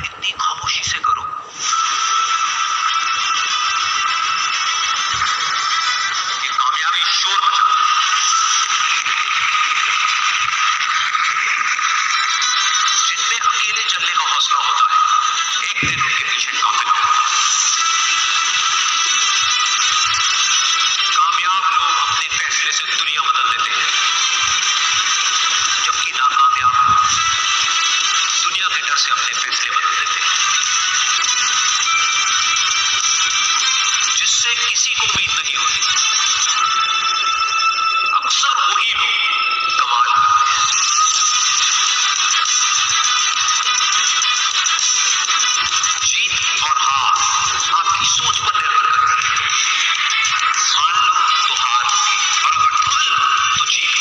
इतनी खामोशी से करो। ये कामयाबी शोर मचा। जिनमें अकेले चलने का हौसला होता है, एक दिन उनके पीछे काफिला होता है। कामयाब लोग अपने फैसले से दुनिया बदल देते हैं, जबकि नाकामयाब लोग दुनिया के डर से अपने फैसले बदल देते हैं। जिससे किसी को उम्मीद नहीं होती, अक्सर वही लोग कमाल करते हैं। जीत और हार आपकी सोच पर निर्भर करती है। मान लो तो हार होगी, और अगर मान लो तो जीत।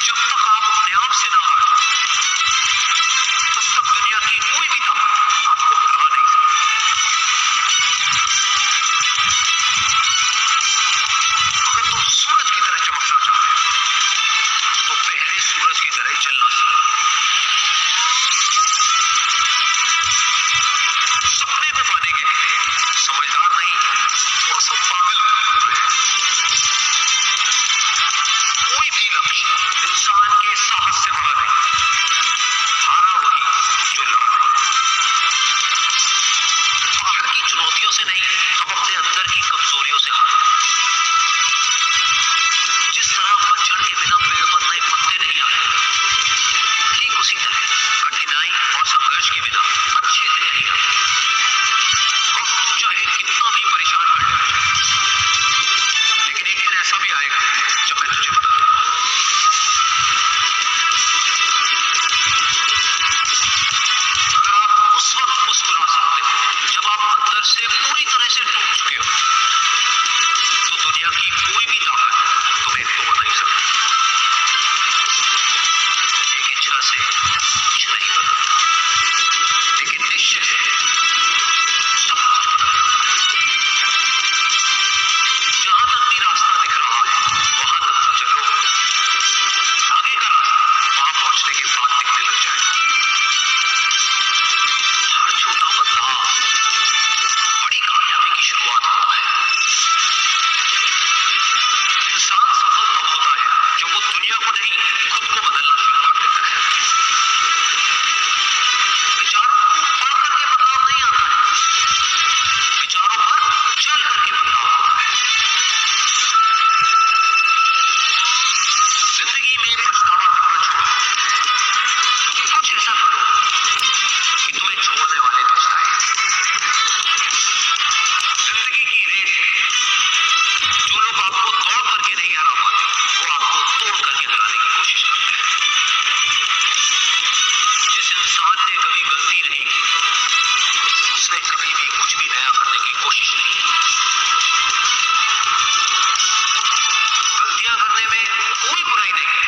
जब तक आप अपने आप से ना हार जाओ, तब तक दुनिया की कोई भी ताकत आपको हरा नहीं सकती। अगर तुम सूरज की तरह चमकना चाहते हो, तो पहले सूरज की तरह जलना सीखो। सपने को पाने के लिए समझदार नहीं, थोड़ा सा पागल होना पड़ता है। कोई भी लक्ष्य इंसान के साहस से बड़ा नहीं, हारा वही जो लड़ा नहीं। बाहर की चुनौतियों से नहीं, हम अपने अंदर की कमजोरियों से हारे। जिस तरह पतझड़ के बिना पेड़ पर नए पत्ते नहीं आते, ठीक उसी तरह कठिनाई और संघर्ष के बिना अच्छे दिन नहीं आते। वक्त चाहे कितना भी परेशान कर ले, लेकिन एक दिन ऐसा भी आएगा जब मैं तुझे बदल दूंगा। अगर आप उस वक्त मुस्कुरा सकते हो जब आप अंदर से पूरी तरह से टूट चुके हो, तो दुनिया की कोई भी ताकत तुम्हें तोड़ नहीं सकती। एक इच्छा से कुछ नहीं बदलता, लेकिन निश्चय से सब कुछ बदलता है। जहां तक भी रास्ता दिख रहा है, वहां तक तो चलो। आगे का रास्ता वहां पहुंचने के बाद दिखने लग जाएगा। हर छोटा बदलाव बड़ी कामयाबी की शुरुआत होता है। इंसान सफल तब होता है जब वो दुनिया को नहीं, खुद को बदलना शुरू कर देता है। विचारों को पढ़ करके बदलाव नहीं आता है, विचारों पर चल करके बदलाव होता है। जिंदगी में पछतावा करना छोड़ो। कुछ ऐसा करो कि तुम्हें छोड़ने वाले पछताए। जिंदगी की रेस में जो लोग आपको दौड़ करके नहीं हरा पाते, वो आपको तोड़ करके हराने की कोशिश करते हैं। जिस इंसान ने कभी गलती नहीं की, उसने कभी भी कुछ भी नया करने की कोशिश नहीं की। गलतियां करने में कोई बुराई नहीं है,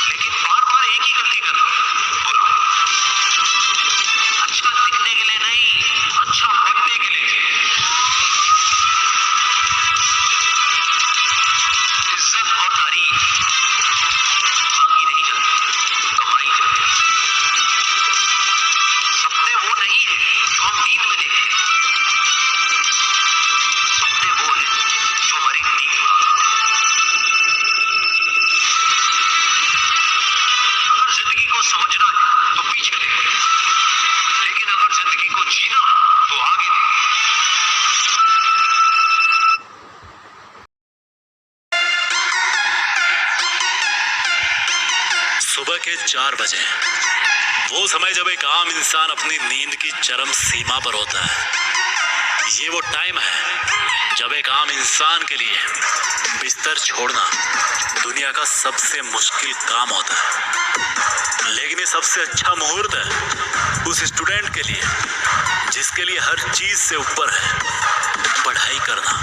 लेकिन बार बार एक ही गलती करना बुरा। अच्छा दिखने के लिए नहीं, अच्छा बनने के लिए। इज्जत और तारीफ मांगी नहीं जाती, कमाई जाती है। सपने वो नहीं है जो हम नींद में देखते हैं, सपने वो है जो हमारी नींद उड़ाता है। अगर जिंदगी को समझना है तो पीछे देखिए, लेकिन अगर जिंदगी को जीना तो आगे देखिए। सुबह के 4 बजे, वो समय जब एक आम इंसान अपनी नींद की चरम सीमा पर होता है। ये वो टाइम है जब एक आम इंसान के लिए बिस्तर छोड़ना दुनिया का सबसे मुश्किल काम होता है। लेकिन ये सबसे अच्छा मुहूर्त है उस स्टूडेंट के लिए जिसके लिए हर चीज से ऊपर है पढ़ाई करना।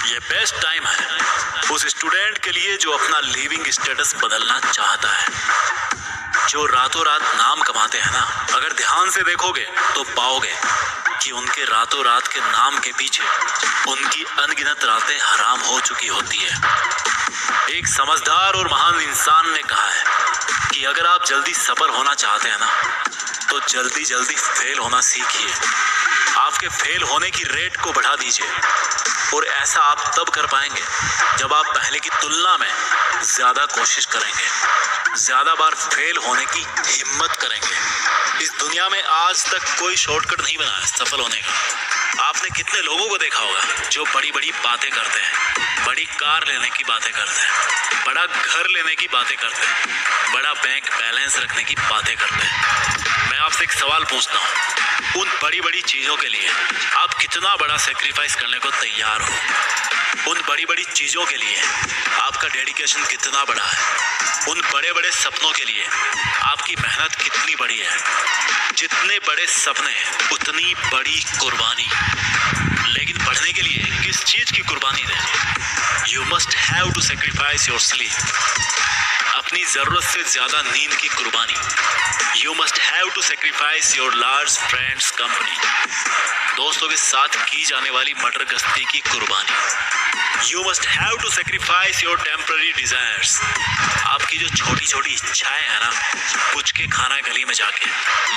ये बेस्ट टाइम है उस स्टूडेंट के लिए जो अपना लिविंग स्टेटस बदलना चाहता है, जो रातों रात नाम कमाते हैं ना। अगर ध्यान से देखोगे तो पाओगे कि उनके रातों रात के नाम के पीछे उनकी अनगिनत रातें हराम हो चुकी होती है। एक समझदार और महान इंसान ने कहा है कि अगर आप जल्दी सफल होना चाहते हैं ना, तो जल्दी जल्दी फेल होना सीखिए। आपके फेल होने की रेट को बढ़ा दीजिए, और ऐसा आप तब कर पाएंगे जब आप पहले की तुलना में ज्यादा कोशिश करेंगे, ज्यादा बार फेल होने की हिम्मत करेंगे। इस दुनिया में आज तक कोई शॉर्टकट नहीं बना है सफल होने का। आपने कितने लोगों को देखा होगा जो बड़ी बड़ी बातें करते हैं, बड़ी कार लेने की बातें करते हैं, बड़ा घर लेने की बातें करते हैं, बड़ा बैंक बैलेंस रखने की बातें करते हैं। मैं आपसे एक सवाल पूछता हूँ, उन बड़ी बड़ी चीजों के लिए आप कितना बड़ा सेक्रीफाइस करने को तैयार हो? उन बड़ी बड़ी चीजों के लिए आपका डेडिकेशन कितना बड़ा है? उन बड़े बड़े सपनों के लिए आपकी मेहनत कितनी बड़ी है? जितने बड़े सपने उतनी बड़ी कुर्बानी। लेकिन बढ़ने के लिए किस चीज की कुर्बानी दें? You must have to sacrifice your sleep, अपनी जरूरत से ज्यादा नींद की कुर्बानी। You must have to sacrifice your large friends company, दोस्तों के साथ की जाने वाली मटर गश्ती की कुर्बानी। You must have to sacrifice your temporary desires, आपकी जो छोटी छोटी इच्छाएं हैं ना, कुछ के खाना गली में जाके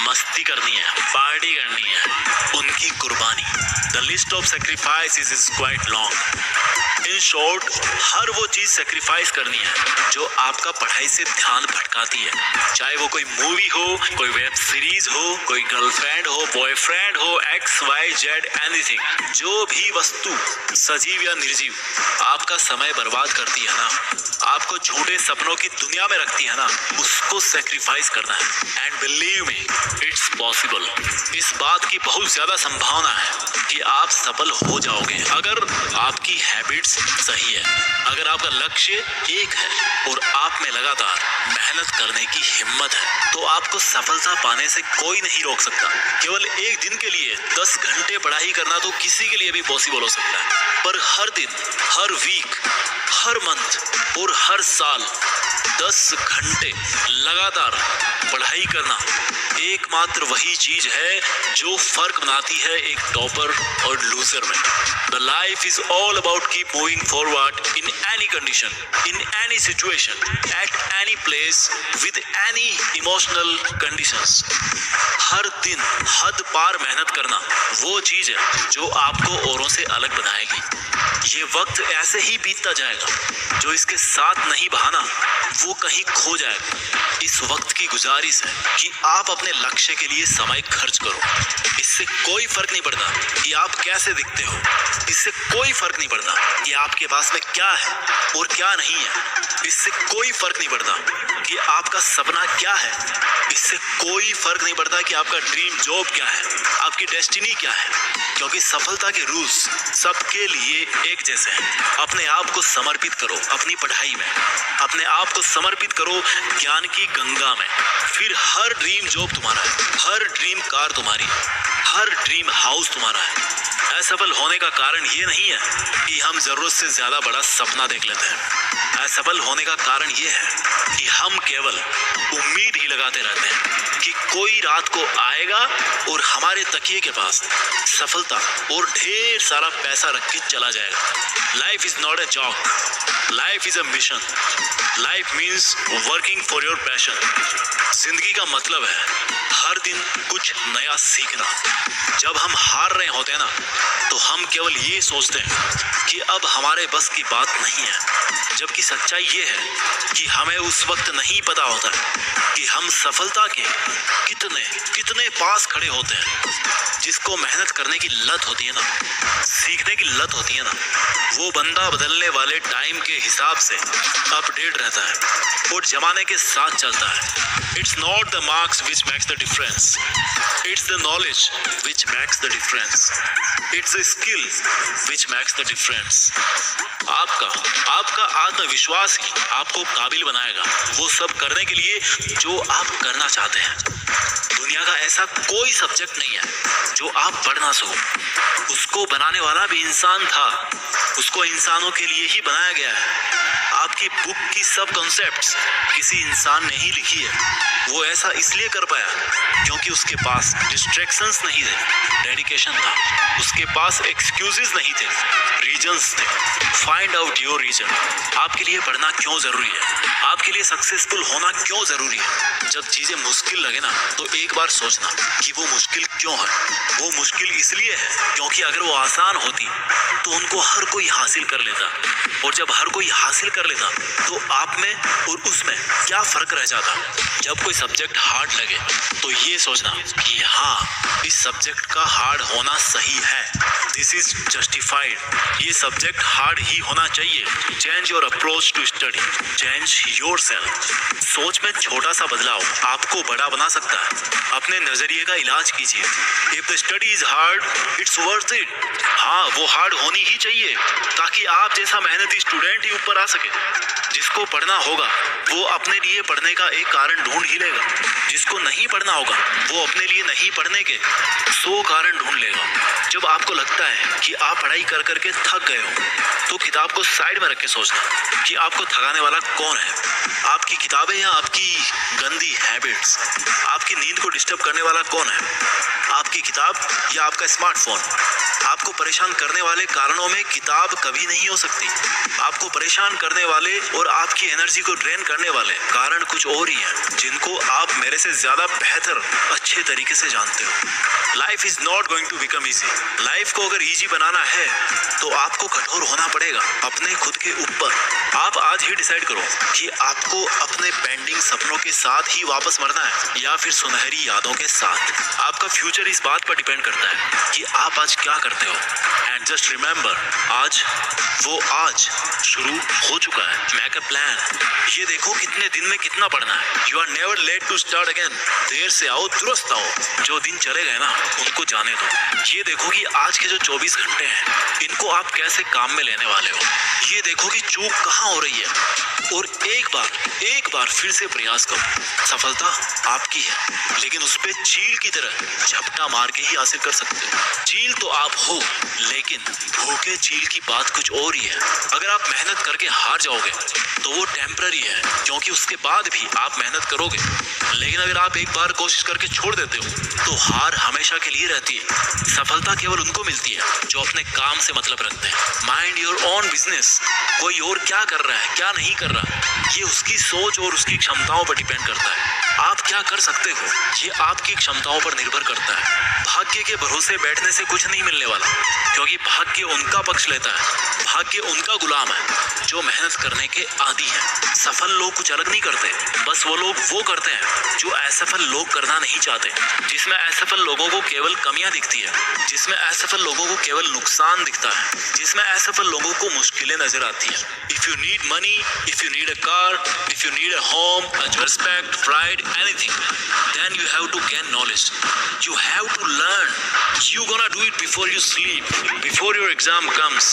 मस्ती करनी है, पार्टी करनी है, उनकी कुर्बानी। The list of sacrifice is quite long. In short, हर वो चीज सेक्रीफाइस करनी है जो आपका पढ़ाई से ध्यान भटकाती है, चाहे वो कोई मूवी हो, कोई वेब सीरीज हो, कोई गर्लफ्रेंड हो, बॉयफ्रेंड हो, XYZ एनीथिंग। जो भी वस्तु सजीव या निर्जीव आपका समय बर्बाद करती है ना, आपको झूठे सपनों की दुनिया में रखती है ना, उसको सेक्रीफाइस करना है। And believe me, it's possible. इस बात की बहुत ज्यादा संभावना है कि आप सफल हो जाओगे अगर आपकी हैबिट्स सही है, अगर आपका लक्ष्य एक है और आप में लगातार मेहनत करने की हिम्मत है, तो आपको सफलता पाने से कोई नहीं रोक सकता। केवल एक दिन के लिए 10 घंटे पढ़ाई करना तो किसी के लिए भी पॉसिबल हो सकता है, पर हर दिन, हर वीक, हर मंथ और हर साल 10 घंटे लगातार पढ़ाई करना एकमात्र वही चीज है जो फर्क बनाती है एक टॉपर और लूजर में। The life is all about keep moving forward in any condition, in any situation, at any place, with any emotional conditions. हर दिन हद पार मेहनत करना वो चीज है जो आपको औरों से अलग बनाएगी। ये वक्त ऐसे ही बीतता जाएगा, जो इसके साथ नहीं बहाना वो कहीं खो जाएगा। इस वक्त की गुजारिश है कि आप अपने लक्ष्य के लिए समय खर्च करो। इससे कोई फर्क नहीं पड़ता कि आप कैसे दिखते हो, इससे कोई फर्क नहीं पड़ता कि आपके पास में क्या है और क्या नहीं है, इससे कोई फर्क नहीं पड़ता कि आपका सपना क्या है, इससे कोई फर्क नहीं पड़ता कि आपका ड्रीम जॉब क्या है, आपकी डेस्टिनी क्या है, क्योंकि सफलता के रूल्स सबके लिए एक जैसे हैं। अपने आप को समर्पित करो अपनी पढ़ाई में, अपने आप को समर्पित करो ज्ञान की गंगा में, फिर हर ड्रीम जॉब तुम्हारा है, हर ड्रीम कार तुम्हारी है, हर ड्रीम हाउस तुम्हारा है। असफल होने का कारण ये नहीं है कि हम जरूरत से ज्यादा बड़ा सपना देख लेते हैं। असफल होने का कारण ये है कि हम केवल उम्मीद ही लगाते रहते हैं कि कोई रात को आएगा और हमारे तकिए के पास सफलता और ढेर सारा पैसा रख के चला जाएगा। Life is not a joke, life is a mission. Life means working for your passion. जिंदगी का मतलब है हर दिन कुछ नया सीखना। जब हम हार रहे होते हैं ना, तो हम केवल ये सोचते हैं कि अब हमारे बस की बात नहीं है, जबकि सच्चाई ये है कि हमें उस वक्त नहीं पता होता कि हम सफलता के कितने कितने पास खड़े होते हैं। जिसको मेहनत करने की लत होती है ना, सीखने की लत होती है ना, वो बंदा बदलने वाले टाइम के हिसाब से अपडेट रहता है और जमाने के साथ चलता है। It's not the marks which makes the difference, it's the knowledge which makes the difference, it's the skill which makes the difference. आपका आत्मविश्वास ही आपको काबिल बनाएगा वो सब करने के लिए जो आप करना चाहते हैं। दुनिया का ऐसा कोई सब्जेक्ट नहीं है जो आप पढ़ ना सको। उसको बनाने वाला भी इंसान था, उसको इंसानों के लिए ही बनाया गया है। आपकी बुक की सब कॉन्सेप्ट्स किसी इंसान ने ही लिखी है। वो ऐसा इसलिए कर पाया क्योंकि उसके पास डिस्ट्रैक्शंस नहीं थे, डेडिकेशन था। उसके पास एक्सक्यूजेस नहीं थे, रीजंस थे। Find out your reason. आपके लिए पढ़ना क्यों जरूरी है, आपके लिए सक्सेसफुल होना क्यों जरूरी है। जब चीजें मुश्किल लगे ना तो एक बार सोचना कि वो मुश्किल क्यों है। वो मुश्किल इसलिए है क्योंकि अगर वो आसान होती तो उनको हर कोई हासिल कर लेता, और जब हर कोई हासिल कर लेता तो आप में और उसमें क्या फर्क रह जाता। जब कोई सब्जेक्ट हार्ड लगे तो ये सोचना कि हाँ, इस सब्जेक्ट का हार्ड होना सही है, दिस इज जस्टिफाइड, ये सब्जेक्ट हार्ड ही होना चाहिए। Change your approach to study, change yourself. सोच में छोटा सा बदलाव आपको बड़ा बना सकता है। अपने नजरिए का इलाज कीजिए। If the study is hard, it's worth it. हाँ, वो हार्ड होनी ही चाहिए ताकि आप जैसा मेहनती स्टूडेंट ही ऊपर आ सके। जिसको पढ़ना होगा वो अपने लिए पढ़ने का एक कारण ढूंढ ही लेगा। जिसको नहीं पढ़ना होगा वो अपने लिए नहीं पढ़ने के 100 कारण ढूंढ लेगा। जब आपको लगता है कि आप पढ़ाई कर करके थक गए हो तो किताब को साइड में रख के सोचना कि आपको थकाने वाला कौन है, आपकी किताबें या आपकी गंदी हैबिट्स। आपकी नींद को डिस्टर्ब करने वाला कौन है, आपकी किताब या आपका स्मार्टफोन। आपको परेशान करने वाले कारणों में किताब कभी नहीं हो सकती। आपको परेशान करने वाले और आपकी एनर्जी को ड्रेन करने वाले कारण कुछ और ही हैं, जिनको आप मेरे से ज्यादा बेहतर अच्छे तरीके से जानते हो। Life is not going to become easy. Life को अगर इजी बनाना है तो आपको कठोर होना पड़ेगा अपने खुद के ऊपर। आप आज ही डिसाइड करो कि आपको अपने पेंडिंग सपनों के साथ ही वापस मरना है या फिर सुनहरी यादों के साथ। आपका फ्यूचर इस बात पर डिपेंड करता है कि आप आज क्या करते हो। एंड जस्ट रिमेंबर, आज शुरू हो चुका है। Make a plan. ये देखो कितने दिन में कितना पढ़ना है। You are never late to start again. देर से आओ दुरुस्त आओ। जो दिन चले गए ना उनको जाने दो। ये देखो कि आज के जो 24 घंटे हैं इनको आप कैसे काम में लेने वाले हो। ये देखो कि चूक कहाँ हो रही है और एक बार फिर से प्रयास करो। सफलता आपकी है लेकिन उस पे चील की तरह झपटा मार के ही हासिल कर सकते हो। चील तो आप हो लेकिन भूखे चील की बात कुछ और ही है। अगर आप मेहनत करके हार जाओगे तो वो टेम्पररी है क्योंकि उसके बाद भी आप मेहनत करोगे। लेकिन अगर आप एक बार कोशिश करके छोड़ देते हो तो हार हमेशा के लिए रहती है। सफलता केवल उनको मिलती है जो अपने काम से मतलब रखते हैं। Mind your own business. कोई और क्या कर रहा है क्या नहीं कर रहा ये उसकी सोच और उसकी क्षमताओं पर डिपेंड करता है। आप क्या कर सकते हो ये आपकी क्षमताओं पर निर्भर करता है। भाग्य के भरोसे बैठने से कुछ नहीं मिलने वाला क्योंकि भाग्य उनका पक्ष लेता है। भाग्य उनका गुलाम है जो मेहनत करने के आदी है। सफल लोग कुछ अलग नहीं करते, बस वो लोग वो करते हैं जो असफल लोग करना नहीं चाहते। जिसमें असफल लोगों को केवल कमियां दिखती है, जिसमें असफल लोगों को केवल नुकसान दिखता है, जिसमें असफल लोगों को मुश्किलें नजर आती है। If you need money, if you need a car, if you need a home, respect, pride, anything, then you have to gain knowledge. You have to learn. You gonna do it before you sleep, before your exam comes.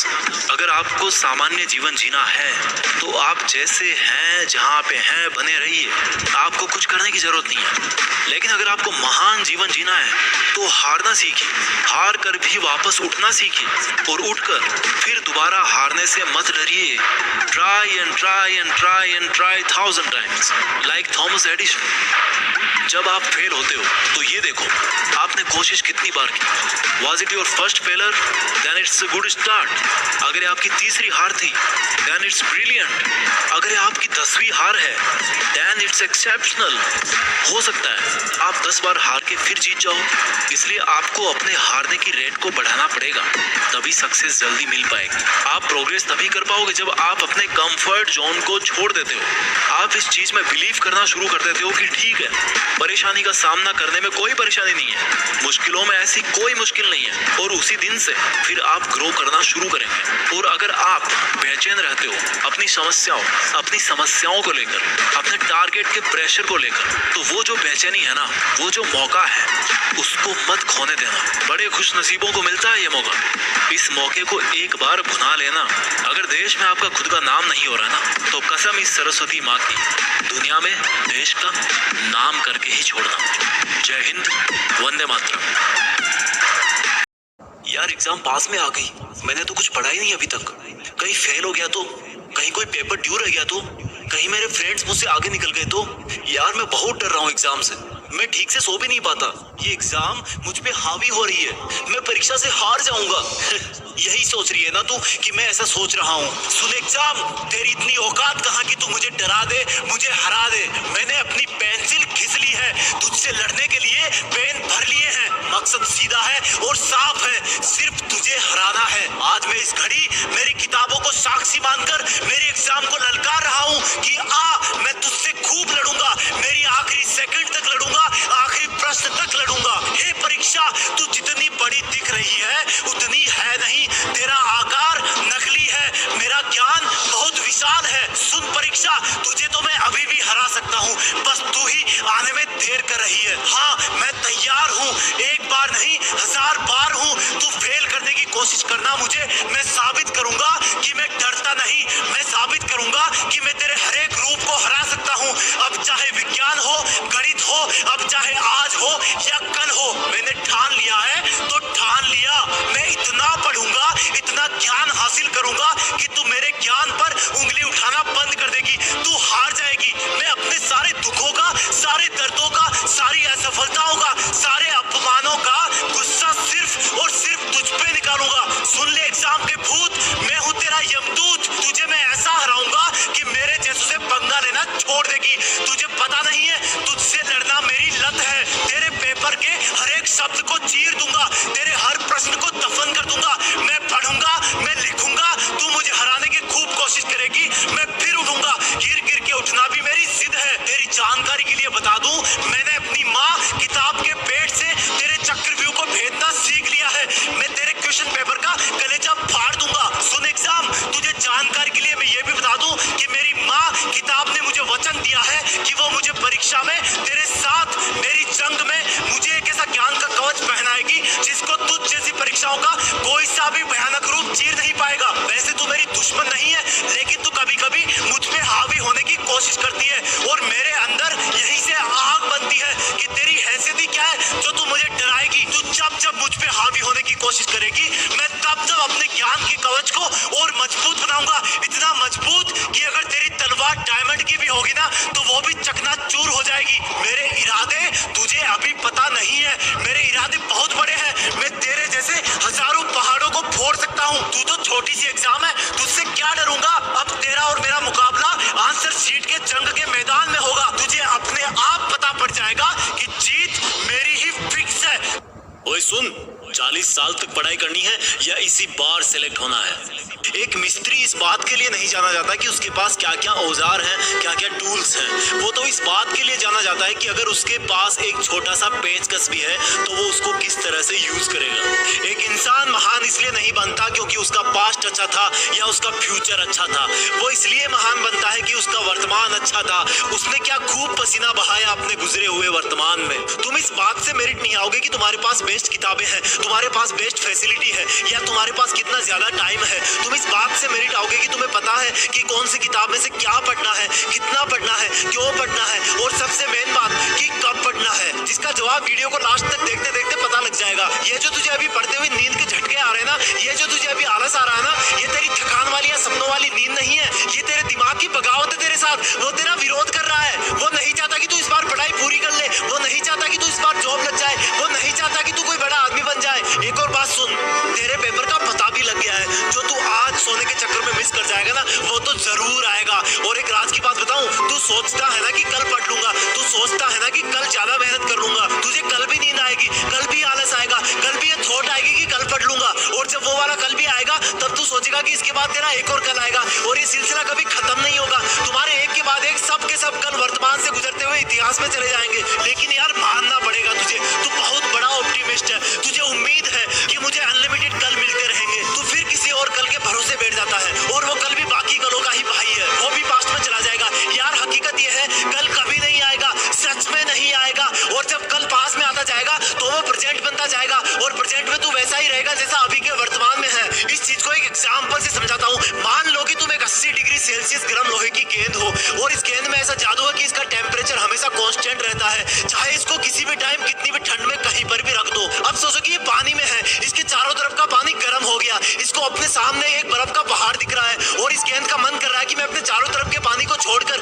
अगर आपको सामान्य जीवन जीना है तो आप जैसे हैं जहाँ पे हैं बने रहिए। आपको कुछ करने की जरूरत नहीं है। लेकिन अगर आपको महान जीवन जीना है तो हारना सीखिए। हार कर भी वापस उठना सीखिए और उठकर फिर दोबारा हारने से मत डरिए। Try and try and try and try 1000 times, like Thomas Edison. जब आप फेल होते हो तो ये देखो आपने कोशिश कितनी बार की। Was it your first failure? Then it's a good start. अगर आपकी तीसरी हार थी then it's brilliant. अगर आपकी 10वीं हार है then it's exceptional. हो सकता है आप 10 बार हार के फिर जीत जाओ। इसलिए आपको अपने हारने की रेट को बढ़ाना पड़ेगा, तभी सक्सेस जल्दी मिल पाएगी। आप प्रोग्रेस तभी कर पाओगे जब आप अपने कंफर्ट जोन को छोड़ देते हो। आप इस चीज में बिलीव करना शुरू कर देते हो कि ठीक है, परेशानी का सामना करने में कोई परेशानी नहीं है, मुश्किलों में ऐसी कोई मुश्किल नहीं है। और उसी दिन से फिर आप ग्रो करना शुरू करेंगे। और अगर आप बेचैन रहते हो अपनी समस्याओं को लेकर, अपने टारगेट के प्रेशर को लेकर, तो वो जो बेचैनी है ना, वो जो मौका है उसको मत खोने देना। बड़े खुश नसीबों को मिलता है ये मौका। इस मौके को एक बार भुना लेना। अगर देश में आपका खुद का नाम नहीं हो रहा ना तो कसम इस सरस्वती माँ की, दुनिया में देश का नाम करके ही छोड़ना। जय हिंद, वंदे मातरम। यार एग्जाम पास में आ गई, मैंने तो कुछ पढ़ा ही नहीं अभी तक। कहीं फेल हो गया तो, कहीं कोई पेपर ड्यू रह गया तो कहीं मेरे फ्रेंड्स मुझसे आगे निकल गए तो। यार मैं बहुत डर रहा हूँ एग्जाम से, मैं ठीक से सो भी नहीं पाता। ये एग्जाम मुझ पे हावी हो रही है, मैं परीक्षा से हार जाऊंगा। यही सोच रही है ना तू कि मैं ऐसा सोच रहा हूँ। सुन एग्जाम, तेरी इतनी औकात कहाँ कि तू मुझे डरा दे, मुझे हरा दे। मैंने अपनी पेंसिल घिस ली है, तुझसे लड़ने के लिए पेन भर लिए हैं। मकसद सीधा है और साफ है, सिर्फ तुझे हराना है। आज मैं इस घड़ी मेरी किताबों को साक्षी मानकर मेरे एग्जाम को ललकार रहा हूँ कि मैं तुझसे खूब लड़ूंगा, मेरी आखिरी सेकंड तक लड़ूंगा, आखिरी प्रश्न तक लड़ूंगा। हे परीक्षा, तू जितनी बड़ी दिख रही है उतनी है नहीं, तेरा आकार नकली है, मेरा ज्ञान बहुत विशाल है। सुन परीक्षा, तुझे तो मैं अभी भी हरा सकता हूँ, बस तू ही आने में देर कर रही है। हाँ, मैं तैयार हूँ, एक बार नहीं 1000 बार हूँ। तू फेल करने की कोशिश करना मुझे, मैं साबित करूंगा कि मैं डरता नहीं, मैं साबित करूंगा कि मैं तेरे हर एक रूप को हरा सकता हूँ। अब चाहे विज्ञान हो, गणित हो, अब चाहे आज हो या कल हो, मैंने ठान लिया है तो ठान लिया। मैं इतना पढ़ूंगा, इतना ज्ञान हासिल करूंगा कि तू मेरे ज्ञान पर उंगली उठाना बंद कर देगी, तू हार जाएगी। मैं अपने सारे दुखों का, सारे दर्दों का, सारी असफलताओं का, सारे अपमानों का गुस्सा सिर्फ और सिर्फ तुझ पे निकालूंगा। सुन ले एग्जाम के भूत, मैं हूँ तेरा यमदूत। तुझे मैं ऐसा हराऊंगा कि मेरे जैसों से पंगा लेना छोड़ देगी। तुझे पता नहीं है, तुझसे लड़ना मेरी लत है। तेरे पेपर के हर एक शब्द को चीर दूंगा, तेरे हर प्रश्न को दफन कर दूंगा। मैं पढ़ूंगा, मैं लिखूंगा, तू मुझे हराने की खूब कोशिश करेगी, मैं फिर उठूंगा। गिर गिर के उठना भी मेरी जिद है। तेरी जानकारी के लिए बता दूं, मैंने अपनी माँ किताब के पेट से तेरे चक्रव्यूह को भेदना सीख लिया है। मैं तेरे क्वेश्चन पेपर का कलेजा फाड़ दूंगा। सुन एग्जाम, तुझे जानकारी के लिए मैं ये भी बता दूं कि मेरी माँ किताब ने मुझे वचन दिया है कि वो मुझे परीक्षा में तेरे साथ, मेरी जंग में मुझे एक ऐसा ज्ञान का कवच पहनाएगी जिसको तुझ जैसी परीक्षाओं का कोई सा भी भयानक रूप चीर नहीं पाएगा। वैसे तू मेरी दुश्मन नहीं है, लेकिन तू कभी कभी मुझ पे हावी होने की कोशिश करती है और मेरे अंदर यही से आग बनती है कि तेरी हैसियत ही क्या है जो तू मुझे डराएगी। तू जब जब मुझ पे हावी होने की कोशिश करेगी, मैं तब तब अपने ज्ञान के कवच को और मजबूत बनाऊंगा। इतना मजबूत कि अगर तेरी तलवार डायमंड की भी होगी ना तो वो भी चकनाचूर हो जाएगी। मेरे इरादे तुझे अभी पता नहीं है, मेरे इरादे बहुत बड़े हैं। मैं तेरे जैसे हजारों पहाड़ों को फोड़ सकता हूँ। तू तो छोटी सी एग्जाम है, तुझसे क्या डरूंगा। अब तेरा और मेरा मुकाबला आंसर शीट के जंग के मैदान में होगा। तुझे अपने आप पता पड़ जाएगा कि जीत मेरी ही फिक्स है। ओए सुन, 40 साल तक पढ़ाई करनी है या इसी बार सिलेक्ट होना है? एक मिस्त्री इस बात के लिए नहीं जाना जाता कि उसके पास क्या क्या औजार हैं, क्या क्या टूल्स हैं। वो तो इस बात के लिए जाना जाता है कि अगर उसके पास एक छोटा सा पेचकस भी है तो वो उसको किस तरह से यूज करेगा। एक इंसान महान इसलिए नहीं बनता क्योंकि उसका पास्ट अच्छा था या उसका फ्यूचर अच्छा था। वो इसलिए महान बनता है कि उसका वर्तमान अच्छा था, उसने क्या खूब पसीना बहाया अपने गुजरे हुए वर्तमान में। तुम इस बात से मेरिट नहीं आओगे कि तुम्हारे पास बेस्ट किताबें हैं, तुम्हारे पास बेस्ट फैसिलिटी है या तुम्हारे पास कितना ज्यादा टाइम है। तुम इस बात से मेरिट आओगे कि तुम्हें पता है कि कौन सी किताब में से क्या पढ़ना है, कितना पढ़ना है, क्यों पढ़ना है और सबसे मेन बात कि कब पढ़ना है, जिसका जवाब वीडियो को लास्ट तक देखते देखते पता लग जाएगा। ये जो तुझे अभी पढ़ते हुए नींद के झटके आ रहे हैं ना, ये जो तुझे अभी आलस आ रहा है ना, ये तेरी थकान वाली या सपनों वाली नींद नहीं है, ये तेरे दिमाग की बगावत है तेरे साथ। वो तेरा विरोध कर रहा है, वो नहीं चाहता कि तू इस बार पढ़ाई पूरी कर ले, वो नहीं चाहता कि तू इस बार जॉब लग जाए, वो नहीं चाहता कि तू कोई बड़ा आदमी बन जाए। एक और बात सुन, तेरे पेपर का पता भी लग गया है। जो तू आज सोने के चक्कर में मिस कर जाएगा ना, वो तो जरूर आएगा। और एक राज की बात बताऊं, तू सोचता है ना कि कल पढ़ लूंगा, तू सोचता है ना कि कल ज्यादा मेहनत कर लूंगा, तुझे कल भी नींद आएगी, कल भी आलस आएगा, कल भी ये थॉट आएगी कि कल पढ़ लूंगा। और जब वो वाला कल भी आएगा तब तू सोचेगा कि इसके बाद तेरा एक और कल आएगा और ये सिलसिला कभी खत्म नहीं होगा। तुम्हारे एक के बाद एक सब के सब कल वर्तमान से गुजरते हुए इतिहास में चले जाएंगे। लेकिन यार मानना पड़ेगा तुझे, तू बहुत बड़ा ऑप्टिमिस्ट है, तुझे उम्मीद है कि मुझे अनलिमिटेड कल मिलते रहेंगे। तू फिर किसी और कल के भरोसे बैठ जाता है और वो कल भी बाकी कलों का ही भाई है, वो भी पास्ट में चला जाएगा। यार हकीकत ये है, कल कभी नहीं आएगा, सच में नहीं आएगा। और जब कल पास में आता जाएगा तो वो प्रेजेंट बनता जाएगा और प्रेजेंट में तू वैसा ही रहेगा जैसा अभी के वर्तमान में है। इस चीज को एक एग्जाम्पल से समझाता हूँ। मान लो कि तुम एक 80 डिग्री सेल्सियस गर्म लोहे की गेंद हो और इस गेंद में ऐसा जादू है कि इसका टेम्परेचर हमेशा कांस्टेंट रहता है, चाहे इसको किसी भी टाइम कितनी भी ठंड में कहीं पर भी रख दो। अब सोचो कि ये पानी में है, इसके चारों तरफ का पानी गर्म हो गया, इसको अपने सामने एक बर्फ का पहाड़ दिख रहा है और इस गेंद का मन कर रहा है कि मैं अपने चारों तरफ के पानी को छोड़कर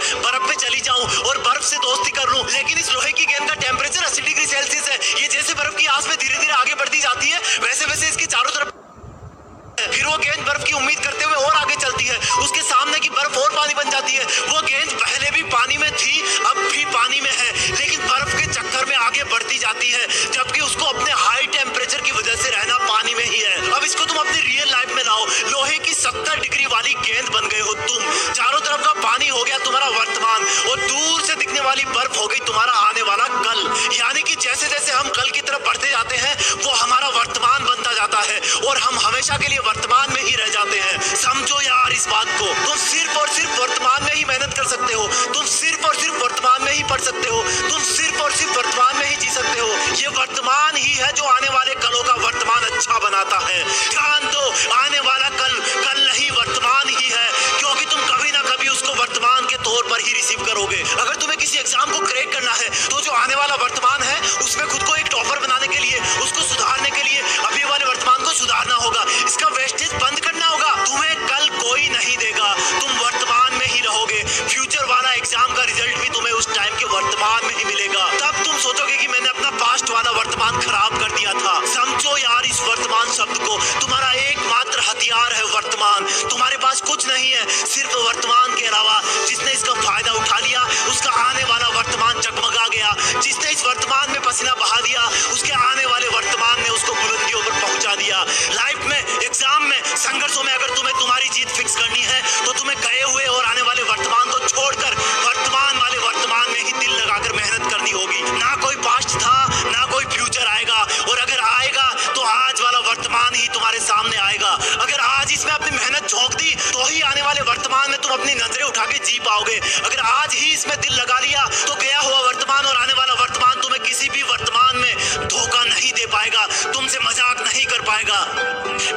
जाती है, जबकि उसको अपने हाई टेम्परेचर की वजह से रहना पानी में ही है। अब इसको तुम अपनी रियल लाइफ में लाओ, लोहे की 70 डिग्री वाली गेंद बन गए हो तुम। चारों तरफ का पानी हो गया तुम्हारा वर्तमान, और दूर से दिखने वाली बर्फ हो गई तुम्हारा आने वाला कल। यानी कि जैसे जैसे हम कल की तरफ बढ़ते जाते हैं, वो हमारा वर्तमान बनता जाता है, और हम हमेशा के लिए वर्तमान में ही रह जाते हैं। समझो यार इस बात को। तुम सिर्फ और सिर्फ वर्तमान में ही मेहनत कर सकते हो, तुम सिर्फ और सिर्फ वर्तमान में ही पढ़ सकते हो, तुम सिर्फ और सिर्फ वर्तमान में ही जी सकते हो। ये वर्तमान ही है जो आने वाले कलों का वर्तमान अच्छा बनाता है। ध्यान दो, आने वाला कल कल नहीं, वर्तमान ही है, क्योंकि तुम कभी ना कभी उसको वर्तमान के तौर पर ही रिसीव करोगे। अगर तुम्हें किसी एग्जाम को क्रैक करना है, तो जो आने वाला वर्तमान है उसमें खुद को एक टॉपर बनाने के लिए, उसको सुधारने के लिए अभी वाले वर्तमान को सुधारना होगा। इसका वेस्टेज बंद करना होगा। तुम्हें कल कोई नहीं देगा, तुम वर्तमान में ही रहोगे। फ्यूचर वाला एग्जाम का रिजल्ट भी तुम्हें उस टाइम के वर्तमान में ही मिलेगा। तब तुम सोचोगे कि मैंने अपना पास्ट वाला वर्तमान खराब कर दिया था। समझो यार इस वर्तमान शब्द को। तुम्हारा एकमात्र हथियार है वर्तमान। तुम्हारे पास कुछ नहीं है सिर्फ वर्तमान के अलावा। जिसने इसका फायदा उठा लिया, उसका आने वाला वर्तमान जगमगा गया। जिसने इस वर्तमान में पसीना बहा दिया, उसके आने वाले वर्तमान ने उसको बुलंदियों पर पहुंचा दिया। लाइफ में, एग्जाम में, संघर्षों में अगर तुम्हें तुम्हारी जीत फिक्स करनी है, तो तुम्हें गए हुए और आने वाले वर्तमान को छोड़कर वर्तमान वाले वर्तमान में ही दिल लगाकर मेहनत करनी होगी। ना कोई पास्ट था, ना कोई फ्यूचर आएगा, और अगर आएगा तो आज वाला वर्तमान ही तुम्हारे सामने आएगा। अगर आज इसमें अपनी मेहनत झोंक दी, तो ही आने वाले वर्तमान में तुम अपनी नजरें उठा के जी पाओगे। अगर आज ही इसमें दिल लगा लिया, तो गया हुआ वर्तमान और आने वाला वर्तमान तुम्हें किसी भी वर्तमान में धोखा नहीं दे पाएगा, तुमसे मजाक नहीं कर पाएगा।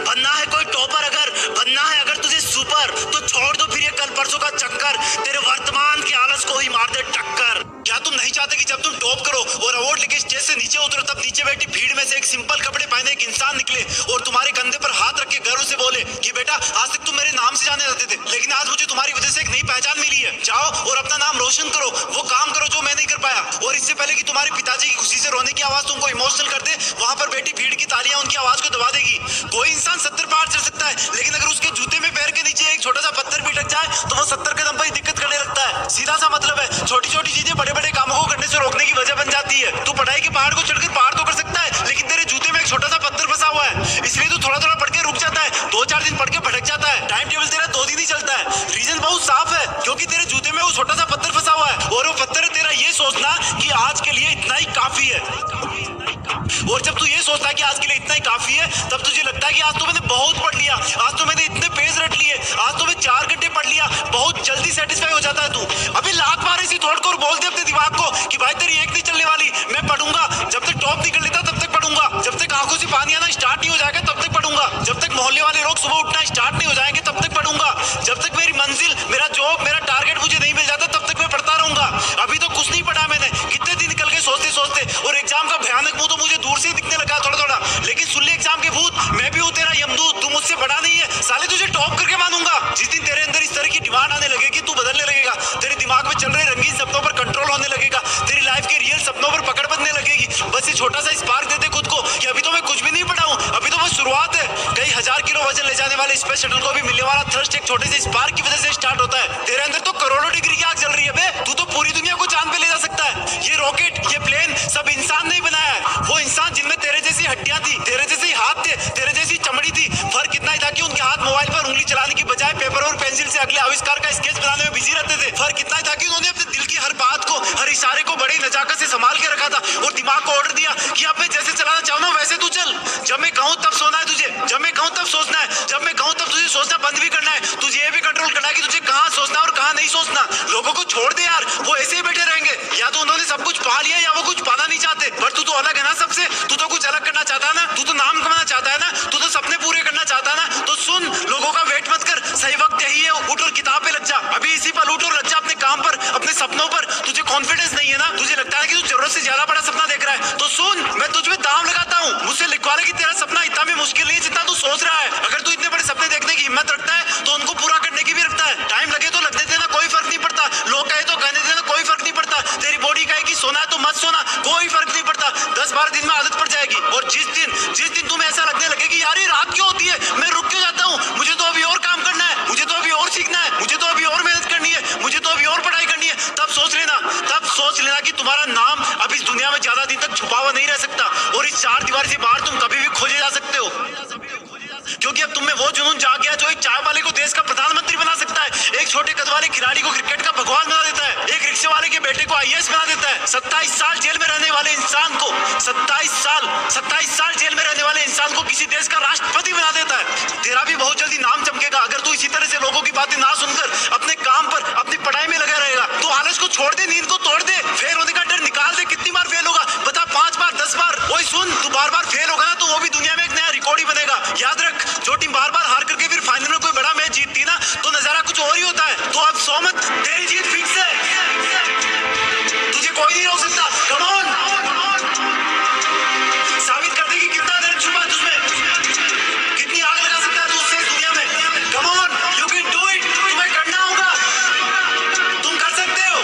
बनना है कोई टॉपर, अगर बनना है अगर तुझे सुपर, तो छोड़ दो फिर ये कल परसों का चक्कर। तेरे वर्तमान के आलस को ही मार दे टक्कर। क्या तुम नहीं चाहते कि जब तुम टॉप करो और अवार्ड लेके स्टेज से नीचे उतरो, तब नीचे बैठी भीड़ में से एक सिंपल कपड़े पहने एक इंसान निकले और तुम्हारे कंधे पर हाथ रख के गर्व से बोले कि बेटा आज तक तुम मेरे नाम से जाने जाते थे, लेकिन आज मुझे तुम्हारी वजह से एक नई पहचान मिली है। जाओ और अपना नाम रोशन करो, वो काम करो जो मैं नहीं कर पाया। और इससे पहले कि तुम्हारे पिताजी की खुशी से रोने की आवाज तुमको इमोशनल कर दे, वहां पर बैठी भीड़ की तालियां उनकी आवाज को दबा देगी। कोई इंसान 70 पार चढ़ सकता है, लेकिन अगर उसके जूते में पैर के नीचे एक छोटा सा पत्थर भी अटक जाए, तो वो 70 कदम पर ही दिक्कत करने लगता है। सीधा सा मतलब है, छोटी छोटी चीजें बड़े बड़े कामों को करने से रोकने की वजह बन जाती है। तू पढ़ाई के पहाड़ को चढ़कर पार तो कर सकता है, लेकिन तेरे जूते में एक छोटा सा पत्थर फंसा हुआ है, इसलिए तू थोड़ा थोड़ा पढ़ के रुक जाता है, 2-4 दिन पढ़ के भटक जाता है। टाइम टेबल तेरा 2 दिन ही चलता है। रीजन बहुत साफ है, क्योंकि तेरे जूते में वो छोटा सा पत्थर फंसा हुआ है, और वो पत्थर है तेरा ये सोचना कि आज के लिए इतना ही काफी है। और जब तू ये सोचता है कि आज के लिए इतना ही काफी है, तब तुझे लगता है कि आज तो मैंने बहुत पढ़ लिया, आज तो मैंने इतने पेज रट लिए, आज तो मैं 4 घंटे पढ़ लिया। बहुत जल्दी सेटिस्फाई हो जाता है तू। अभी लात मार इसी थॉट को और बोल दे अपने दिमाग को कि भाई तेरी एक नहीं चलने वाली, मैं पढ़ूंगा। जब तक टॉप नहीं कर लेता तब तक पढ़ूंगा, जब तक आंखों से पानी आना स्टार्ट नहीं हो जाएगा तब तक पढ़ूंगा, जब तक मोहल्ले वाले लोग सुबह उठना स्टार्ट नहीं हो जाएंगे तब तक पढ़ूंगा, जब तक मेरी मंजिल, मेरा जॉब, मेरा टारगेट मुझे नहीं मिल जाता तब तक मैं पढ़ता रहूंगा। अभी तो कुछ नहीं पढ़ा मैंने, कितने दिन निकल गए सोचते सोचते, और एग्जाम का भयानक मुंह तो मुझे दूर से ही दिखने लगा थोड़ा थोड़ा। लेकिन सुन ले एग्जाम के भूत, मैं भी हूँ तेरा यमदूत, तू मुझसे बड़ा नहीं है साले, तुझे टॉप करके मानूंगा। जिस दिन तेरे अंदर इस तरह की डिमांड आने लगेगी, तू बदलने लगेगा, तेरे दिमाग में चल रहे रंगीन सपनों पर कंट्रोल होने लगेगा, तेरी लाइफ के रियल सपनों पर पकड़ बनने लगेगी। बस ये छोटा सा स्पार्क दे दे खुद को कि अभी तो मैं कुछ भी नहीं पढ़ा हूँ, अभी तो बस शुरुआत है। कई 1000 किलो वजन ले जाने वाले स्पेस शटल को भी मिलने वाला थर्स्ट एक छोटे से स्पार्क की वजह से स्टार्ट होता है। तेरे अंदर तो करोड़ों डिग्री की आग जल रही है बे, तू तो पूरी दुनिया को चांद पे ले जा सकता है। ये रॉकेट, ये प्लेन सब इंसान नहीं बनाया है, वो इंसान जिनमें तेरे जैसी हड्डियां थी, तेरे जैसे ही हाथ थे, तेरे जैसी चमड़ी थी। फर्क इतना ही था कि उनके हाथ मोबाइल पर उंगली चलाने की बजाय पेपर और पेंसिल से अगले आविष्कार का स्केच बनाने में बिजी रहते थे। फर्क इतना ही था कि उन्होंने अपने दिल की हर बात को, हर इशारे को बड़ी नजाकत से संभाल के रखा था, और दिमाग को ऑर्डर दिया कि अब मैं जैसे चलाना चाहूँ ना वैसे तू चल। जब मैं कहूँ तब सोना है तुझे, जब मैं कहूँ तब सोचना है, जब मैं कहूँ तब तुझे सोचना बंद भी करना है। तुझे ये भी कंट्रोल करना है कि तुझे कहाँ सोचना और कहाँ नहीं सोचना। लोगों को छोड़ दे यार, वो ऐसे ही बैठे रहेंगे, या तो उन्होंने सब कुछ पा लिया या वो कुछ पाना नहीं चाहते। पर तू तो अलग है ना सबसे, तू तो कुछ अलग करना चाहता है ना, तू तो नाम कमाना चाहता है ना, तू तो सपने पूरे करना चाहता है ना। तो सुन, लोगों का वेट मत कर, सही वक्त यही है, उठ और किताब पे लग जा। अभी इसी पल उठ और लग जा अपने काम पर, अपने सपनों पर। तुझे कॉन्फिडेंस नहीं है ना, तुझे लगता है कि तू जरूरत से ज्यादा बड़ा सपना देख रहा है, तो सुन, मैं तुझ में दाम लगाता हूँ। मुझसे लिखवा ले कि तेरा सपना इतना भी मुश्किल नहीं है जितना तू सोच रहा है। अगर तू इतने बड़े सपने देखने की हिम्मत रखता है, तो उनको पूरा करने की भी रखता है। टाइम लगे तो लगने देना, कोई फर्क नहीं पड़ता। लोग कहे तो कहने देना, कोई फर्क नहीं पड़ता। तेरी बॉडी कहे कि सोना है तो मत सोना, कोई फर्क नहीं पड़ता। 10-12 दिन में आदत पड़ जाएगी, और जिस दिन तुम्हें ऐसा लगने लगे कि यार ये रात क्यों होती है, मैं रुक क्यों जाता हूँ, मुझे तो अभी और काम करना है, मुझे तो अभी और सीखना है, मुझे तो अभी और मेहनत करनी है, मुझे तो अभी और पढ़ाई करनी है, तब सोच लेना कि तुम्हारा नाम अब इस दुनिया दुनिया में ज्यादा दिन तक छुपा हुआ नहीं रह सकता और इस चार दीवारी से बाहर तुम कभी भी खोजे जा सकते हो, क्योंकि अब तुम में वो जुनून जाग गया जो एक चाय वाले को देश का प्रधानमंत्री बना सकता है, एक छोटे कद वाले खिलाड़ी को क्रिकेट का भगवान बना देता है, एक रिक्शे वाले के बेटे को आईएएस बना देता है। 27 साल जेल में रहने वाले इंसान को 27 साल जेल में रहने वाले इंसान को किसी देश का राष्ट्रपति बना देता है। तेरा भी बहुत जल्दी नाम चमकेगा अगर तू इसी तरह से लोगों की बातें ना सुनकर अपने काम पर अपनी पढ़ाई में लगा रहेगा। तू आलस को छोड़ दे, नींद को तोड़ दे, फेल होने का डर निकाल दे। कितनी बार फेल होगा बता? 5 बार, 10 बार? ओए सुन, तू बार बार फेल होगा ना तो वो भी दुनिया में एक नया रिकॉर्ड ही बनेगा। याद रख, जो टीम बार बार हार करके फिर फाइनल में कोई बड़ा मैच जीतती ना तो नजारा कुछ और ही होता है। तो अब सो मत, तेरी जीत फिक्स है, तुझे कोई नहीं रोक सकता। कम ऑन, साबित कर दे कि कितना दर्द छुपा है तुझमें, कितनी आग लगा सकता है तू उससे दुनिया में। Come on, you can do it, तुम्हें करना होगा, तुम कर सकते हो।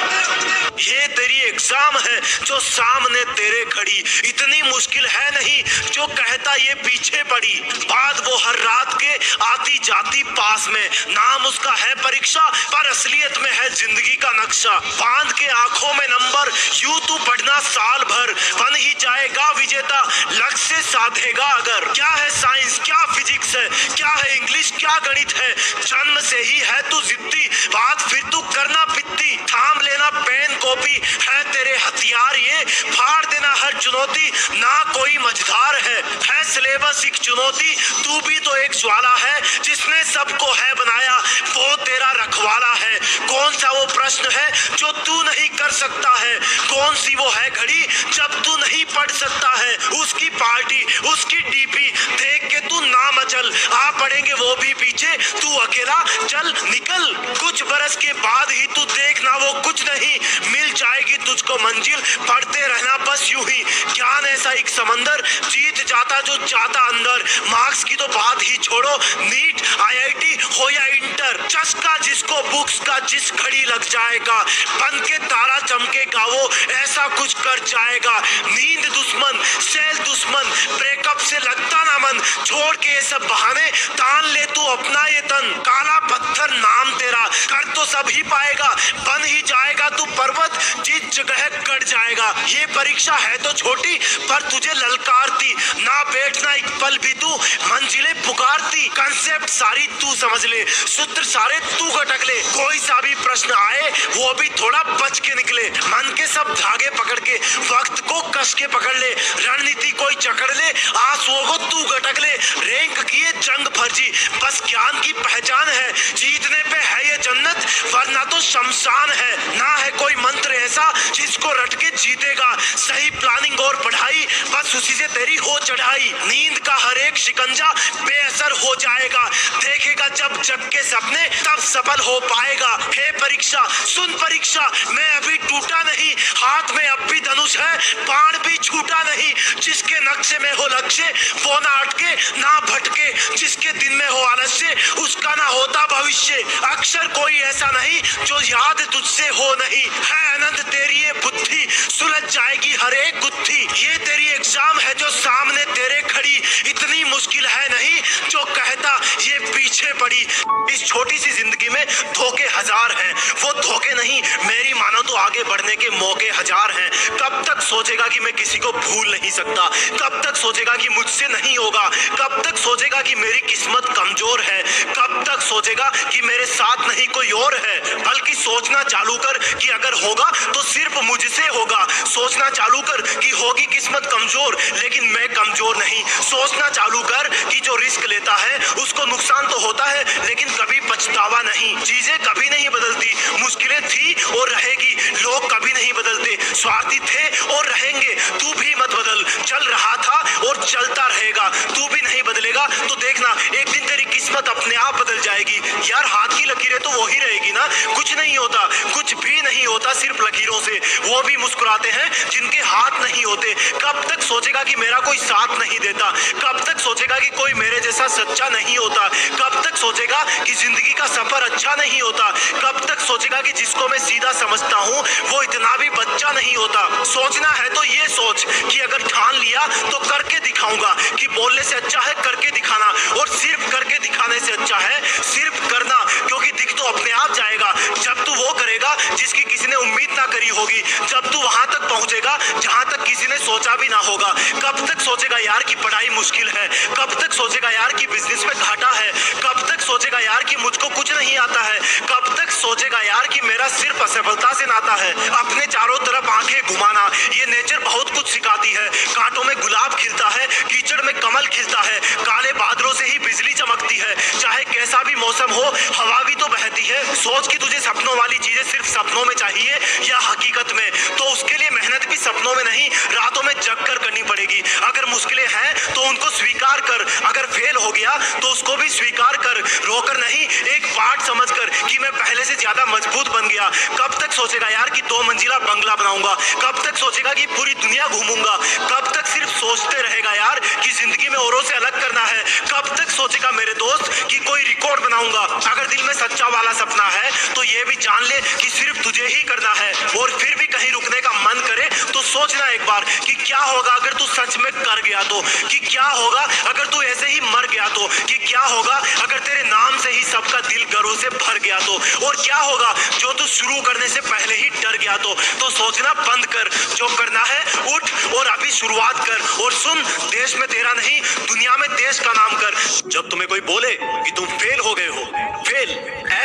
ये तेरी एग्जाम है जो सामने तेरे खड़ी, इतनी मुश्किल है नहीं जो कहता ये पीछे पड़ी। बाद वो हर रात के आती जाती पास में, नाम उसका है परीक्षा पर असलियत में है जिंदगी का नक्शा। बांध के आंखों में नंबर यूं तू पढ़ना साल भर, बन ही जाएगा विजेता लक्ष्य से साधेगा अगर। क्या है साइंस, क्या फिजिक्स है, क्या है इंग्लिश, क्या गणित है, जन्म से ही है तू जिद्दी, बात फिर तू करना पित्ती। थाम लेना पेन कॉपी है तेरे हथियार, ये फाड़ देना हर चुनौती, ना कोई मझधार है सिलेबस एक चुनौती। तू भी तो एक ज्वाला है जिसने सबको है बनाया, वो तेरा रखवाला है। कौन सा वो प्रश्न है जो तू नहीं कर सकता है, कौन सी वो है घड़ी जब तू नहीं पढ़ सकता है। उसकी पार्टी, उसकी डीपी देख के तू ना मचल, आ पड़ेंगे वो भी पीछे, तू अकेला चल निकल। कुछ बरस के बाद ही तू देखना वो कुछ नहीं, मिल जाएगी तुझको मंजिल, पढ़ते रहना बस यूं ही। ज्ञान ऐसा एक समंदर, जीत जाता जो चाहता अंदर। मार्क्स की तो बात ही छोड़ो, नीट आईआईटी हो या इंटर, चस्का जिसको बुक्स का जिस घड़ी लग जाएगा, बन के तारा चमकेगा वो ऐसा कुछ कर जाएगा। नींद दुश्मन, सेल दुश्मन, ब्रेकअप से लगता ना मन, छोड़ के ये सब बहाने, तान ले तू अपना ये तन। काला पत्थर नाम तेरा, कर तो सब ही पाएगा, बन ही जाएगा तू पर्वत, जिस जगह कट जाएगा। ये परीक्षा है तो छोटी पर तुझे ललकारती, ना बैठना एक पल भी तू मंजिलें पुकारती। कंसेप्ट सारी तू समझ ले, सूत्र सारे तू गटक ले, कोई सा भी प्रश्न आए वो भी थोड़ा बच के निकले। मन के सब धागे पकड़ के वक्त को कस के पकड़ ले, रणनीति कोई चकड़ ले, आंसुओं को तू गटक ले। रैंक किए जंग फर्जी, बस ज्ञान की पहचान है, जीतने पे है ये जन्नत वरना तो शमशान है। ना है कोई मंत्र ऐसा जिसको रट के जीतेगा, सही प्लानिंग और पढ़ाई बस उसी से तेरी हो चढ़ाई। नींद का हर एक शिकंजा बेअसर हो जाएगा, देखेगा जब जग के सपने तब सफल हो पाएगा। हे परीक्षा सुन परीक्षा, मैं अभी टूटा नहीं, हाथ में अब भी धनुष है, बाण भी छूटा नहीं। जिसके नक्शे में हो लक्ष्य वो ना अटके ना भटके, जिसके दिन में हो आलस्य उसका ना होता भविष्य। अक्षर कोई ऐसा नहीं जो याद तुझसे हो नहीं, है अनंत तेरी ये बुद्धि, सुलझ जाएगी हर एक गुत्थी। ये तेरी एग्जाम है जो सामने तेरे खड़ी, इतनी मुश्किल है नहीं जो कहता ये पीछे पड़ी। इस छोटी सी जिंदगी में धोखे हजार हैं, वो धोखे नहीं मेरी मानो तो आगे बढ़ने के मौके हजार हैं। कब तक सोचेगा कि मैं किसी को भूल नहीं सकता, कब तक सोचेगा कि मुझसे नहीं होगा, कब तक सोचेगा कि मेरी किस्मत कमजोर है, कब तक सोचेगा कि मेरे साथ नहीं कोई और है। बल्कि सोचना चालू कर कि अगर होगा तो सिर्फ मुझसे होगा, सोचना चालू कर कि होगी किस्मत कमजोर लेकिन मैं कमजोर नहीं। सोचना चालू कर कि जो रिस्क लेता है उसको नुकसान तो होता है लेकिन कभी पछतावा नहीं। चीजें कभी नहीं बदलती, मुश्किलें थी और रहेगी, लोग कभी नहीं बदलते, स्वार्थी थे और रहेंगे। तू भी मत बदल, चल रहा था और चलता रहेगा, तू भी नहीं बदलेगा तो देखना एक दिन तेरी किस्मत अपने आप बदल जाएगी। यार हाथ की लकीरें तो वही रहेगी ना, कुछ नहीं होता, कुछ भी नहीं होता सिर्फ लकीरों से। वो भी मुस्कुराते हैं जिनके हाथ नहीं होते। कब तक सोचेगा कि मेरा कोई साथ नहीं देता, कब तक सोचेगा कि कोई मेरे जैसा सच्चा नहीं होता, कब तक सोचेगा कि जिंदगी का सफर अच्छा नहीं होता, कब तक सोचेगा कि जिसको मैं सीधा समझता हूँ वो इतना भी बच्चा नहीं होता। सोचना है तो ये सोच कि अगर ठान लिया तो करके दिखाऊंगा, कि बोलने से अच्छा है करके दिखाना, और सिर्फ करके दिखाने से अच्छा है सिर्फ करना, क्योंकि दिख तो अपने आप जाएगा जब तू वो करे करेगा जिसकी किसी ने उम्मीद ना करी होगी। जब तू वहां तक पहुंचेगा जहां तक किसी ने सोचा भी ना होगा। कब तक सोचेगा यार कि पढ़ाई मुश्किल है, कब तक सोचेगा यार कि बिजनेस में घाटा है, कब तक सोचेगा यार कि मुझको कुछ नहीं आता है, कब तक सोचेगा यार कि मेरा सिर्फ असफलता से नाता है। अपने चारों तरफ आंखें घुमाना, ये नेचर बहुत कुछ सिखाती है। कांटों में गुलाब खिलता है, कीचड़ में कमल खिलता है, काले बादलों से ही बिजली चमकती है। चाहे कैसा भी मौसम हो, हवा भी तो बहती है। सोच कि तुझे सपनों वाली चीजें सिर्फ सपनों में चाहिए या हकीकत में, तो उसके लिए मेहनत भी सपनों में नहीं, रातों में जग कर करनी पड़ेगी। अगर मुश्किलें हैं तो उनको स्वीकार कर, अगर फेल हो गया तो उसको भी स्वीकार कर, रोकर नहीं, एक पार्ट समझकर कि मैं पहले से ज्यादा मजबूत बन गया। कब तक सोचेगा यार कि 2 मंजिला बंगला बनाऊंगा, कब तक सोचेगा कि पूरी दुनिया घूमूंगा, कब तक सिर्फ सोचते रहेगा यार कि जिंदगी में औरों से अलग करना है, कब तक सोचेगा मेरे दोस्त कि कोई रिकॉर्ड बनाऊंगा। अगर दिल में सच्चा वाला सपना है तो ये भी जान ले कि सिर्फ तुझे ही करना है। और फिर भी कहीं रुकने का मन करे तो सोचना एक बार कि क्या होगा अगर तू सच में कर गया तो, कि क्या होगा अगर तू ऐसे ही मर गया तो, कि क्या होगा अगर तेरे नाम से ही सबका दिल गर्व से भर गया तो, और क्या होगा जो तू शुरू करने से पहले ही डर गया तो सोचना बंद कर, जो करना है उठ और अभी शुरुआत कर। और सुन, देश में तेरा नहीं, दुनिया में देश का नाम कर। जब तुम्हें कोई बोले कि तुम फेल हो गए हो, फेल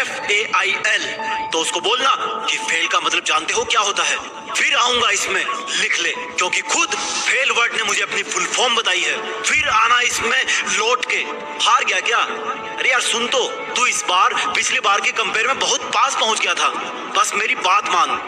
FAIL, तो उसको बोलना कि फेल का मतलब जानते हो क्या होता है। फिर आऊंगा इसमें, लिख ले, क्योंकि खुद फेल वर्ड ने मुझे अपनी फुल फॉर्म बताई है। फिर आना इसमें लौट के, हार गया क्या? अरे यार सुन तो, तू इस बार पिछली बार के कंपेयर में बहुत पास पहुंच गया था। बस मेरी बात मान,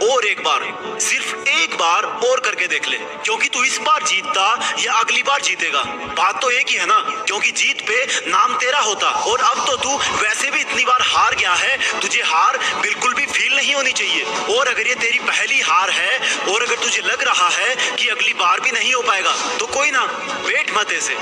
और एक बार, सिर्फ एक बार और करके देख ले, क्योंकि तू इस बार जीतता या अगली बार जीतेगा, बात तो एक ही है ना, क्योंकि जीत पे नाम तेरा होता। और अब तो तू वैसे भी इतनी बार हार गया है, तुझे हार बिल्कुल भी फील नहीं होनी चाहिए। और अगर ये तेरी पहली हार है और अगर तुझे लग रहा है कि अगली बार भी नहीं हो पाएगा, तो कोई ना, वेट मत ऐसे,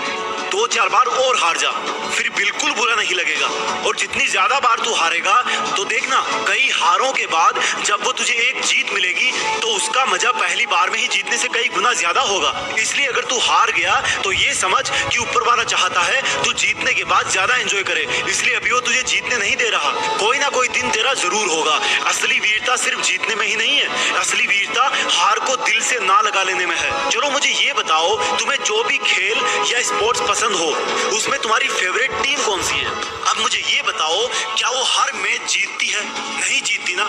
2-4 बार और हार जा, फिर बिल्कुल बुरा नहीं लगेगा। और जितनी ज्यादा बार तू हारेगा तो देखना, कई हारों के बाद जब वो तुझे एक जीत मिलेगी तो उसका मजा पहली बार में ही जीतने से कई गुना ज्यादा होगा। इसलिए अगर तू हार गया तो ये समझ कि ऊपर वाला चाहता है तू जीतने के बाद ज्यादा एंजॉय करे, इसलिए अभी वो तुझे जीतने नहीं दे रहा। कोई ना कोई दिन तेरा जरूर होगा। असली वीरता सिर्फ जीतने में ही नहीं है, असली वीरता हार को दिल से ना लगा लेने में है। चलो मुझे ये बताओ, तुम्हें जो भी खेल या स्पोर्ट्स पसंद हो उसमें तुम्हारी फेवरेट टीम कौन सी है? अब मुझे ये बताओ, क्या वो हर मैच जीतती है? नहीं जीतती ना।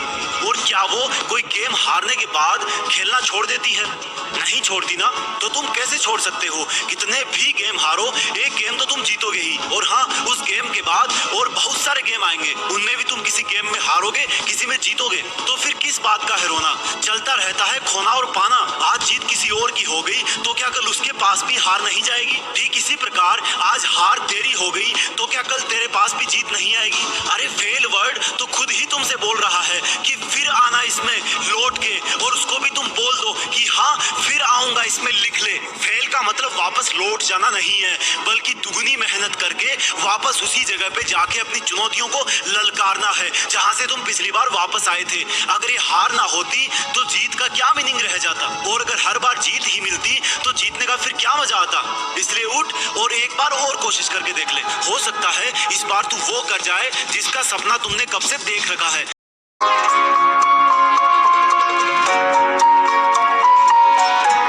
और क्या वो कोई गेम हारने के बाद खेलना छोड़ देती है? नहीं छोड़ती ना। तो तुम कैसे छोड़ सकते हो? कितने भी गेम हारो, एक गेम तो तुम जीतोगे ही। और हाँ, उस गेम के बाद और बहुत सारे गेम आएंगे, उनमें भी तुम किसी गेम में हारोगे, किसी में जीतोगे। तो फिर किस बात का है रोना? चलता रहता है खोना और पाना। आज जीत किसी और की हो गई तो क्या कल उसके पास भी हार नहीं जाएगी? ठीक इसी प्रकार आज हार तेरी हो गई तो क्या कल तेरे पास भी जीत नहीं आएगी? अरे फेल वर्ड तो खुद ही तुमसे बोल रहा है कि फिर आना इसमें लौट के, और उसको भी तुम बोल दो कि हाँ फिर आऊंगा इसमें, लिख ले। फेल का मतलब वापस लौट जाना नहीं है, बल्कि दुगनी मेहनत करके वापस उसी जगह पे जाके अपनी चुनौतियों को ललकारना है जहां से तुम पिछली बार वापस आए थे। अगर ये हार ना होती तो जीत का क्या मीनिंग रह जाता? और अगर हर बार जीत ही मिलती तो जीतने का फिर क्या मजा आता? इसलिए उठ और एक बार और कोशिश करके देख ले, हो सकता है इस बार तू वो कर जाए जिसका सपना तुमने कब से देख रखा है।